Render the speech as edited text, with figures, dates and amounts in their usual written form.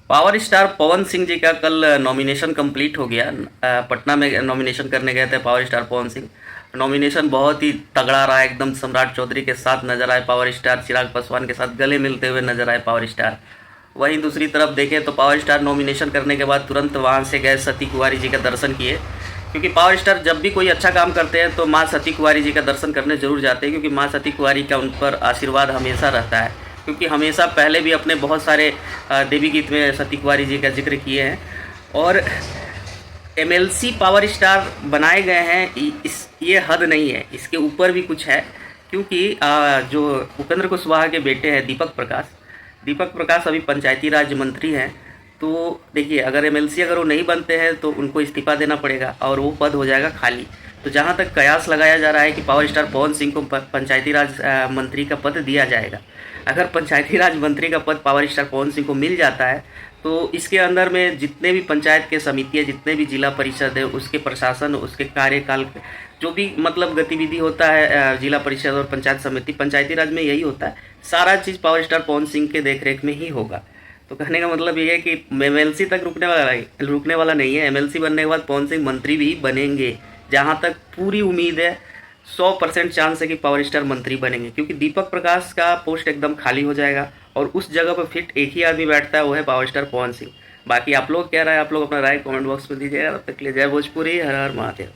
Power star Pawan Singh ji का कल nomination complete हो गया। पटना में नॉमिनेशन करने गए थे power star Pawan Singh. Nomination बहुत ही तगड़ा रहा, एकदम सम्राट चौधरी के साथ नजर आए पावर स्टार, चिराग पासवान के साथ गले मिलते हुए नजर आए पावर स्टार। वहीं दूसरी तरफ देखें तो पावर स्टार नॉमिनेशन करने के बाद तुरंत वहां से गए सती कुंवारी जी का दर्शन किए, क्योंकि पावर स्टार जब भी कोई अच्छा काम करते हैं तो माँ सती कुंवारी जी का दर्शन करने जरूर जाते हैं, क्योंकि माँ सती कुंवारी का उन पर आशीर्वाद हमेशा रहता है। क्योंकि हमेशा पहले भी अपने बहुत सारे देवी गीत में सती कुंवारी जी का जिक्र किए हैं। और एमएलसी पावर स्टार बनाए गए हैं, ये हद नहीं है, इसके ऊपर भी कुछ है। क्योंकि जो उपेंद्र कुशवाहा के बेटे हैं दीपक प्रकाश अभी पंचायती राज मंत्री हैं। तो देखिए, अगर एमएलसी अगर वो नहीं बनते हैं तो उनको इस्तीफा देना पड़ेगा और वो पद हो जाएगा खाली। तो जहाँ तक कयास लगाया जा रहा है कि पावर स्टार पवन सिंह को पंचायती राज मंत्री का पद दिया जाएगा। अगर पंचायती राज मंत्री का पद पावर स्टार पवन सिंह को मिल जाता है तो इसके अंदर में जितने भी पंचायत के समिति है, जितने भी जिला परिषद है, उसके प्रशासन, उसके कार्यकाल, जो भी मतलब गतिविधि होता है जिला परिषद और पंचायत समिति, पंचायती राज में यही होता है। सारा चीज़ पावर स्टार पवन सिंह के देखरेख में ही होगा। तो कहने का मतलब ये है कि एमएलसी तक रुकने वाला नहीं है। एमएलसी बनने के बाद पवन सिंह मंत्री भी बनेंगे, जहाँ तक पूरी उम्मीद है। 100% चांस है कि पावर स्टार मंत्री बनेंगे, क्योंकि दीपक प्रकाश का पोस्ट एकदम खाली हो जाएगा और उस जगह पर फिट एक ही आदमी बैठता है, वो है पावर स्टार पवन सिंह। बाकी आप लोग क्या राय, आप लोग अपना राय कमेंट बॉक्स में दीजिएगा। तब तक के लिए जय भोजपुरी, हर हर महादेव।